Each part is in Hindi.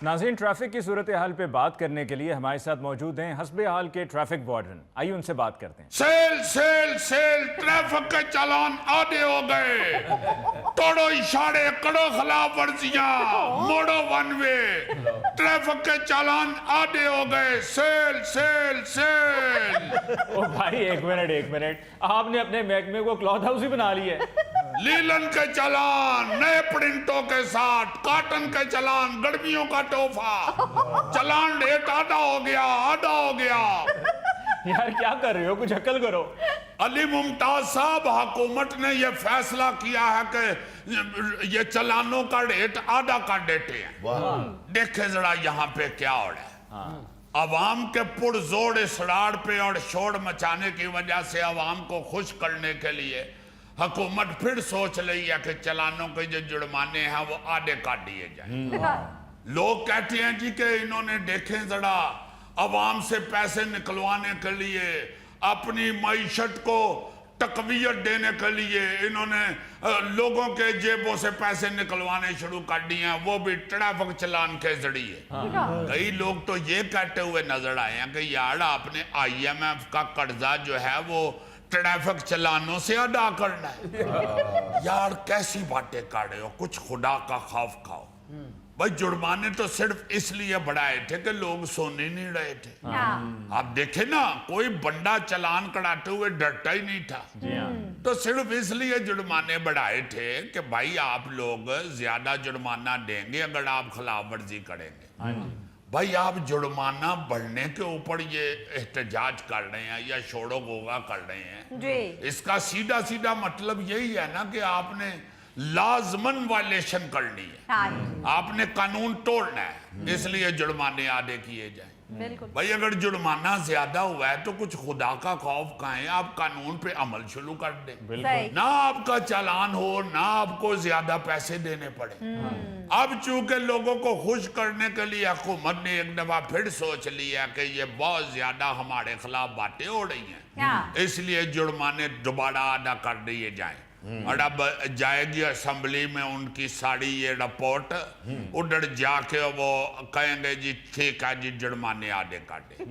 नाज़रीन, ट्रैफिक की सूरत हाल पे बात करने के लिए हमारे साथ मौजूद हैं हस्बे हाल के ट्रैफिक वार्डन। आइए उनसे बात करते हैं। सेल सेल सेल ट्रैफिक के चालान आधे हो गए। तोड़ो इशारे, करो खिलाफ वर्जियां, मोड़ो वन वे। ट्रैफिक के चालान आधे हो गए। Cell cell cell. ओ भाई, एक मिनट, आपने अपने महकमे को क्लॉथ हाउस ही बना लिया है। लीलन के चालान नए प्रिंटों के साथ, कॉटन के चालान, गर्मियों का तोहफा। चालान रेट आधा हो गया। यार क्या कर रहे हो, कुछ अक्ल करो। अली मुमताज साहब, हुकूमत ने यह फैसला किया है कि ये चालानों का रेट आधा कर देते हैं। देखे जरा यहाँ पे क्या हो रहा है। अवाम के पुरजोर इसरार पे और शोर मचाने की वजह से अवाम को खुश करने के लिए हुकूमत फिर सोच रही है कि चालानों के जो जुर्माने हैं वो आधे काट दिए जाए। लोग कहते हैं जी कि इन्होंने देखें जरा, अवाम से पैसे निकलवाने के लिए, अपनी मईशत को तकवीयत देने के लिए इन्होंने लोगों के जेबों से पैसे निकलवाने शुरू कर दिए हैं, वो भी ट्रैफिक चालान के जरिए। कई लोग तो ये कहते हुए नजर आए हैं कि यार आपने IMF का कर्जा जो है वो ट्रैफिक चालानों से अदा करना है। यार कैसी बातें कर रहे हो, कुछ खुदा का खौफ खाओ। भाई जुर्माने तो सिर्फ इसलिए बढ़ाए थे कि लोग सोने नहीं रहे थे। आप देखे ना, कोई बंदा चालान कटाते हुए डरता ही नहीं था। तो सिर्फ इसलिए जुर्माने बढ़ाए थे कि भाई आप लोग ज्यादा जुर्माना देंगे अगर आप खिलाफ वर्जी करेंगे। भाई आप जुर्माना बढ़ने के ऊपर ये एहतजाज कर रहे हैं या शोरो गोगा कर रहे हैं जी। इसका सीधा सीधा मतलब यही है ना कि आपने लाजमन वायलेशन करनी है। आपने कानून तोड़ना है, इसलिए जुर्माने आधे किए जाए। भाई अगर जुर्माना ज्यादा हुआ है तो कुछ खुदा का खौफ कहाँ है, आप कानून पे अमल शुरू कर दें। ना आपका चालान हो, ना आपको ज्यादा पैसे देने पड़े। अब चूंकि लोगों को खुश करने के लिए हुकूमत ने एक दफा फिर सोच लिया कि ये बहुत ज्यादा हमारे खिलाफ बातें हो रही हैं, इसलिए जुर्माने दोबारा अदा कर दिए जाएं। और अब जाएगी असेंबली में उनकी सारी ये रिपोर्ट, उधर जाके वो कहेंगे जी ठीक है जी जुर्माने आधे काटे।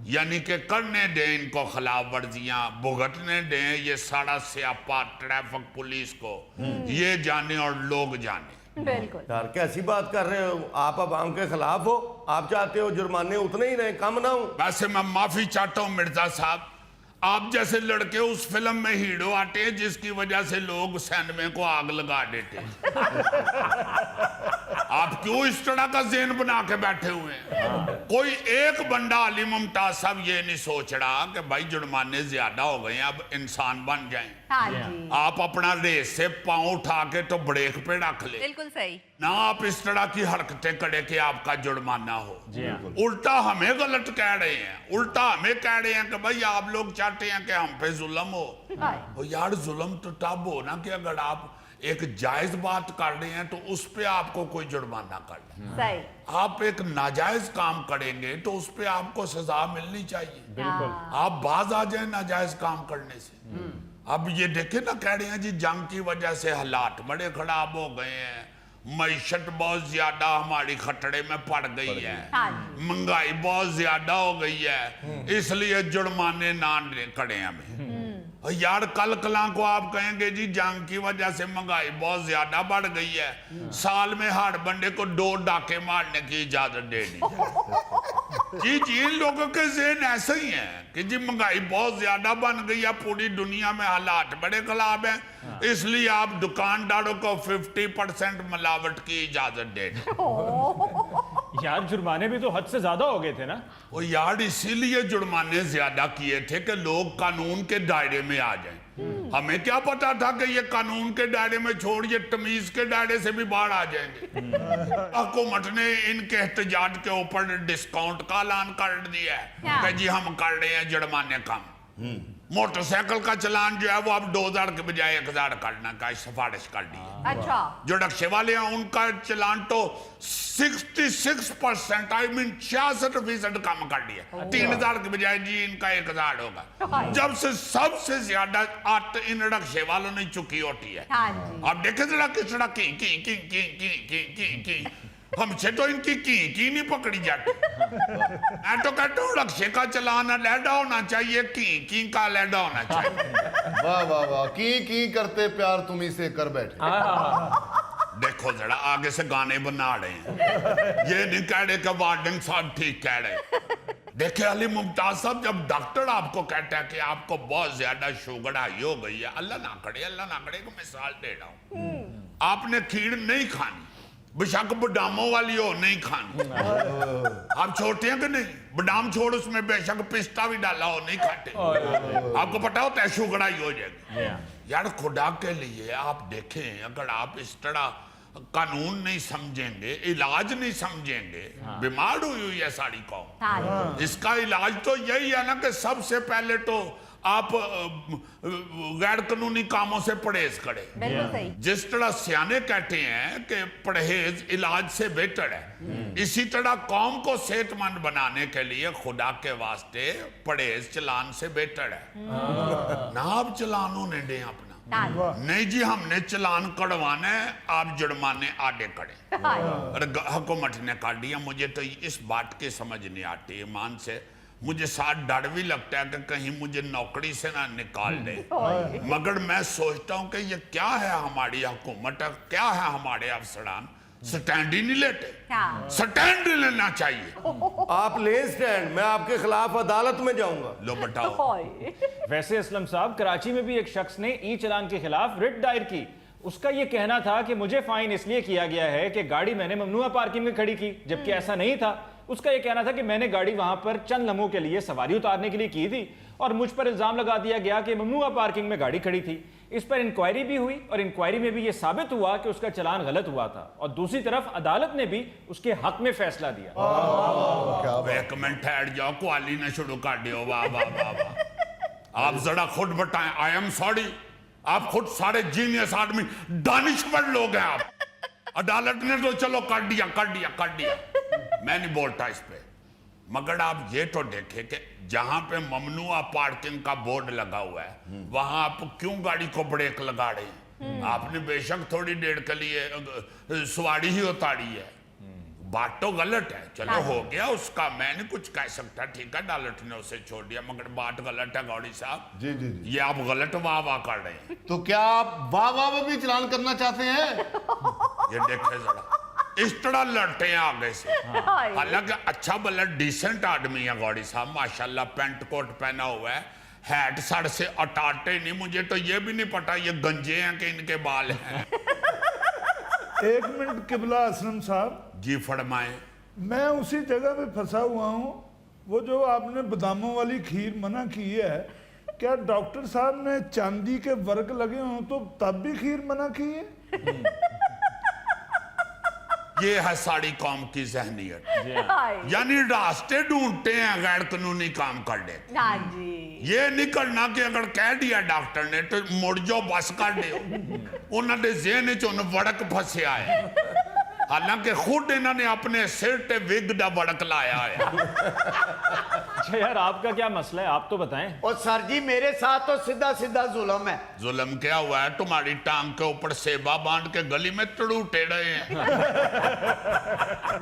यानी कि करने दें इनको खिलाफ वर्जियां, भुगतने दें ये सारा स्यापा ट्रैफिक पुलिस को, ये जाने और लोग जाने। बिल्कुल यार कैसी बात कर रहे हो आप, आवाम के खिलाफ हो। आप चाहते हो जुर्माने उतने ही रहे, कम ना हो। वैसे मैं माफी चाहता हूँ मिर्जा साहब, आप जैसे लड़के उस फिल्म में हीरो आते हैं जिसकी वजह से लोग सिनेमा को आग लगा देते हैं। आप क्यों इस तरह का ज़हन बना के बैठे हुए हैं? कोई एक बंदा अली मुमताज साहब ये नहीं सोच रहा कि भाई जुर्माने ज्यादा हो गए, अब इंसान बन जाएं। आप अपना रेस से पांव उठा के तो ब्रेक पे रख ले। बिल्कुल सही ना आप इस तरह की हरकतें करे कि आपका जुर्माना हो। उल्टा हमें गलत कह रहे हैं, उल्टा हमें कह रहे हैं कि भाई आप लोग चाहते हैं कि हम पे जुल्म हो। यार जुल्म तो तब हो ना कि अगर आप एक जायज बात कर रहे हैं तो उस पे आपको कोई जुर्माना करना है। आप एक नाजायज काम करेंगे तो उस पे आपको सजा मिलनी चाहिए। बिल्कुल। आप बाज आ जाए नाजायज काम करने से। अब ये देखे ना, कह रहे हैं जी जंग की वजह से हालात बड़े खराब हो गए हैं, मईशत बहुत ज्यादा हमारी खतरे में पड़ गई है, महंगाई बहुत ज्यादा हो गई है, इसलिए जुर्माने ना करें हमें। यार कल कला को आप कहेंगे जी जंग की वजह से महंगाई बहुत ज्यादा बढ़ गई है, साल में हर बंदे को 2 डाके मारने की इजाजत दे दी जी। इन लोगों के ज़हन ऐसे ही हैं कि जी महंगाई बहुत ज्यादा बन गई है, पूरी दुनिया में हालात बड़े खराब हैं, इसलिए आप दुकानदारों को 50% मिलावट की इजाजत दे दी। यार जुर्माने भी तो हद से ज्यादा हो गए थे ना। वो यार इसीलिए जुर्माने ज्यादा किए थे कि लोग कानून के दायरे में आ जाएं। हमें क्या पता था कि ये कानून के दायरे में छोड़िए तमीज के दायरे से भी बाहर आ जाएंगे। हुकूमत ने इनके एहतजाज के ऊपर डिस्काउंट का ऐलान कर दिया है कि जी हम कर रहे हैं जुर्माने कम। मोटरसाइकिल का चलान जो है वो अब 2000 के बजाय 1000 करने का सिफारिश कर दी है। अच्छा। जो नक्शे वाले हैं उनका चलान तो 66% आई मीन 66% कम कर दिया। 3000 के बजाय जी इनका 1000 होगा। जब से सबसे ज्यादा आट इन नक्शे वालों ने चुकी होती है। अब देखे जरा किस तरह की हमसे तो इनकी की नहीं पकड़ी जाती। मैं तो कहता हूँ रक्शे का चलान अलहदा होना चाहिए, की का अलहदा होना चाहिए। वाह वाह वाह, की करते प्यार तुम ही से कर बैठे। देखो जरा आगे से गाने बना रहे हैं, ये नहीं कह रहे कि वार्डन साहब ठीक कह रहे। देखिए अली मुमताज साहब, जब डॉक्टर आपको कहता है कि आपको बहुत ज्यादा शुगर हाई हो गई है, अल्लाह ना करे एक मिसाल दे रहा हूँ, आपने खीर नहीं खानी, बेशक बादामों वाली हो नहीं खानी। आप छोटे हैं कि नहीं, बादाम छोड़ उसमें बेशक पिस्ता भी डाला हो नहीं खाते। आपको पता होता है शुगर हाई हो जाएगी। यार खुदा के लिए आप देखें, अगर आप इस तरह कानून नहीं समझेंगे, इलाज नहीं समझेंगे, बीमार हुई है सारी कौम। इसका इलाज तो यही है ना कि सबसे पहले तो आप गैर कानूनी कामों से परहेज करें। जिस तरह सियाने कहते हैं कि परहेज इलाज से बेहतर है, इसी तरह कौम को सेहतमंद बनाने के लिए खुदा के वास्ते परहेज चलान से बेहतर है। ना आप चलानों ने दें अपना, नहीं जी हमने चलान कड़वाना है, आप जुर्माने आगे करें। और हुकूमत ने कर दिया। मुझे तो इस बात की समझ नहीं आती ईमान से, मुझे साथ डर भी लगता है कि कहीं मुझे नौकरी से ना निकाल दे। मगर मैं सोचता हूँ कि ये क्या है हमारी हुकूमत, क्या है हमारे अफसरान, स्टैंड ही नहीं लेते। स्टैंड लेना चाहिए। आप ले स्टैंड, मैं आपके खिलाफ अदालत में जाऊंगा। लो बताओ। वैसे असलम साहब, कराची में भी एक शख्स ने ई चलान के खिलाफ रिट दायर की। उसका यह कहना था कि मुझे फाइन इसलिए किया गया है कि गाड़ी मैंने ममनुआ पार्किंग में खड़ी की, जबकि ऐसा नहीं था। उसका यह कहना था कि मैंने गाड़ी वहां पर चंद लम्हों के लिए सवारी उतारने के लिए की थी और मुझ पर इल्जाम लगा दिया गया कि ममनुआ पार्किंग में गाड़ी खड़ी थी। इस पर इंक्वायरी भी हुई और इंक्वायरी में भी यह साबित हुआ कि उसका चलान गलत हुआ था और दूसरी तरफ अदालत ने भी उसके हक में फैसला दिया। एक मिनट ठहर जाओ, क्वाली ने शुरू कर दियो। वाह वाह वाह वाह। आप जरा खुद बताएं। आई एम सॉरी, आप खुद सारे जीनियस आदमी, दानिशवर लोग हैं आप। अदालत ने तो चलो कर दिया, मैं नहीं बोलता इस पे। मगर आप ये तो देखें कि जहां पे ममनुआ पार्किंग का बोर्ड लगा हुआ है, वहां आप क्यों गाड़ी को ब्रेक लगा रहे हैं? आपने बेशक थोड़ी देर के लिए सवारी ही उतारी है, बात तो गलत है। चलो हो गया उसका, मैं नहीं कुछ कह सकता, ठीक है अदालत ने उसे छोड़ दिया, मगर बात गलत है गौरी साहब। जी जी जी। ये आप गलत वाह कर रहे हैं। तो क्या आप वाह में भी चलान करना चाहते हैं? ये देखे जरा, इस तरह लड़ते हैं आगे से। हालांकि अच्छा भला डिसेंट आदमी है गौरी साहब, माशाल्लाह, पेंट कोट पहना हुआ है, हैट सर से अटाटे नहीं। मुझे तो ये भी नहीं पता ये गंजे हैं कि इनके बाल हैं। एक मिनट किबला असलम साहब, जी फरमाए। मैं उसी जगह पे फंसा हुआ हूँ। वो जो आपने बादामों वाली खीर मना की है, क्या डॉक्टर साहब ने चांदी के वर्क लगे हों तो तब भी खीर मना की है? ये है सारी कौम की जहनियत, यानी रास्ते ढूंढते हैं गैर कानूनी काम करने। ये नहीं करना कि अगर कह दिया डॉक्टर ने तो मुड़ जाओ बस कर दो। उन्होंने जेहन च वड़क फंसिया है, हालांकि खुद इन्होंने अपने सिर ते विग दा वड़क लाया है। अच्छा यार, आपका क्या मसला है, आप तो बताएं। और सर जी मेरे साथ तो सीधा सीधा जुल्म है। जुल्म क्या हुआ है? तुम्हारी टांग के ऊपर सेबा बांध के गली में तड़ूटे रहे हैं।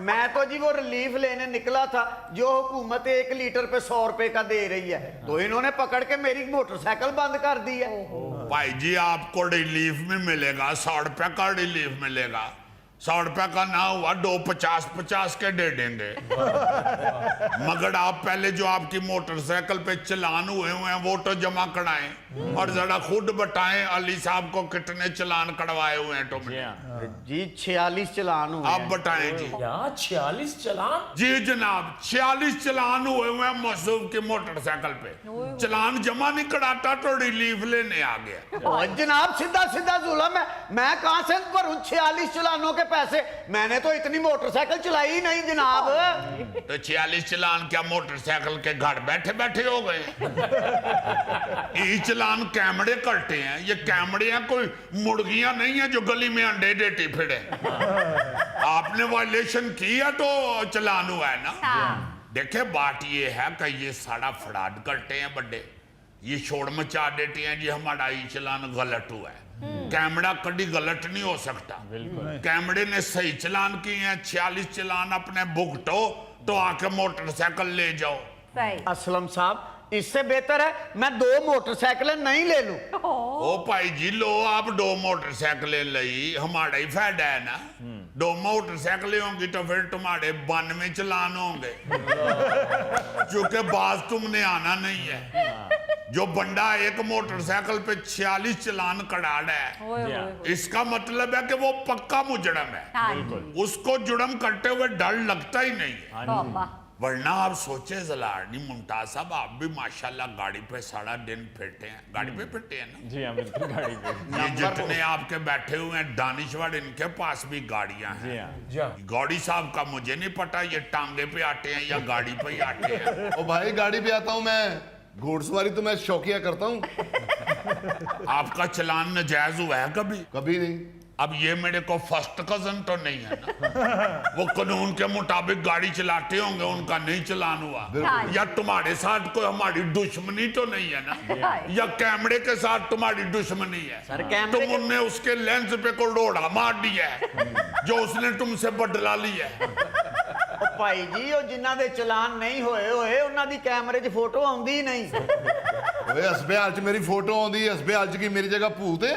मैं तो जी वो रिलीफ लेने निकला था जो हुकूमत 1 लीटर पे 100 रुपए का दे रही है, तो इन्होंने पकड़ के मेरी मोटरसाइकिल बंद कर दी है। भाई जी आपको रिलीफ में मिलेगा, 100 रुपए का रिलीफ मिलेगा। 100 रुपए का ना हुआ 250 के दे देंगे। मगर आप पहले जो आपकी मोटरसाइकिल पे चलान हुए हैं वो तो जमा कराएं और जरा खुद बताएं अली साहब को कितने चलान करवाए हुए हैं तुमने। जी 46 चलान हुए आप बताएं जी। 46 चलान? जी जनाब 46 चलान हुए हैं मसूफ की मोटरसाइकिल पे। चलान जमा नहीं कराता तो रिलीफ लेने आ गया। और जनाब सीधा सीधा जुल्म है, मैं कहां से भरूं 46 चलानों के पैसे? मैंने तो इतनी मोटरसाइकिल चलाई ही नहीं जनाब। तो 46 चलान क्या मोटरसाइकिल के घर बैठे बैठे हो गए? ये चलान कैमरे करते हैं, ये कैमरे हैं, कोई मुर्गियां नहीं है जो गली में अंडे देती फिरे। आपने वायलेशन किया तो चलान हुआ है ना। देखे बात ये है कि ये सारा फ्रॉड करते हैं बड़े। ये शोर मचा देते हैं जी हमारा ई चलान गलत हुआ है। कैमरा कभी गलत नहीं हो सकता। कैमरे ने सही चलान किए हैं, 46 चलान अपने भुगतो तो आके मोटरसाइकिल ले जाओ। सही। असलम साहब इससे बेहतर है मैं 2 मोटरसाइकिलें नहीं ले लूं। ओ भाई जी लो आप 2 मोटरसाइकिलें लई हमारा ही फायदा है ना। 2 मोटरसाइकिलें होंगी तो फिर तुम्हारे 92 चलान होंगे क्योंकि बाज तुमने आना नहीं है। जो बंदा एक मोटरसाइकिल पे 46 चलान करा रहा है ओए, ओए, ओए। इसका मतलब है कि वो पक्का मुजरम है। हाँ। उसको जुर्म करते हुए डर लगता ही नहीं है। तौबा। वरना आप सोचे जलारनी मुमताज साहब आप भी माशाल्लाह गाड़ी पे सारा दिन फिरते हैं। गाड़ी पे फिरते हैं ना जी हाँ बिल्कुल गाड़ी पे। ये जितने आपके बैठे हुए हैं दानिश्वर इनके पास भी गाड़ियां जी हैं। हाँ। जी हाँ। गौड़ी साहब का मुझे नहीं पता ये टांगे पे आते हैं या गाड़ी पे ही आते हैं। ओ भाई गाड़ी पे आता हूँ मैं, घोड़सवारी तो मैं शौकिया करता हूँ। आपका चलान नजायज हुआ है कभी? कभी नहीं। अब ये मेरे को फर्स्ट कजन तो नहीं है ना। वो कानून के मुताबिक गाड़ी चलाते होंगे उनका नहीं चलान हुआ। या तुम्हारे साथ कोई हमारी दुश्मनी तो नहीं है ना। या कैमरे के साथ तुम्हारी दुश्मनी है। सर, कैमरे के- तुमने उसके लेंस पे को रोड़ा मार दिया है जो उसने तुमसे बदला लिया है। ओ भाई जी ਉਹ ਜਿਨ੍ਹਾਂ ਦੇ ਚਲਾਨ ਨਹੀਂ ਹੋਏ ਉਹਨਾਂ ਦੀ ਕੈਮਰੇ 'ਚ ਫੋਟੋ ਆਉਂਦੀ ਹੀ ਨਹੀਂ। ओए हसबे हाल च मेरी फोटो आਉਂਦੀ है, हसबे हाल च की मेरी जगह भूत है।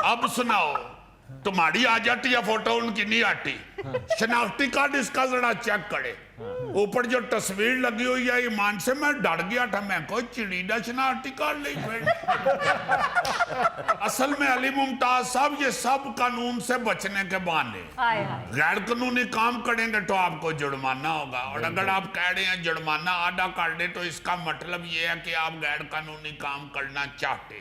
अब सुनाओ तुम्हारी आ जाती है फोटो उनकी नहीं आती। शनाख्ती कार्ड इसका जरा चेक करे। ऊपर जो तस्वीर लगी हुई है ईमान से मैं डर गया था। मैं कोई चिड़ी का शनाख्ती कार्ड नहीं फिर। असल में अली मुमताज साहब ये सब कानून से बचने के बहाने। हाय हाय। गैर कानूनी काम करेंगे तो आपको जुर्माना होगा। और अगर आप कह रहे हैं जुर्माना आधा कर दे तो इसका मतलब ये है कि आप गैर कानूनी काम करना चाहते हैं।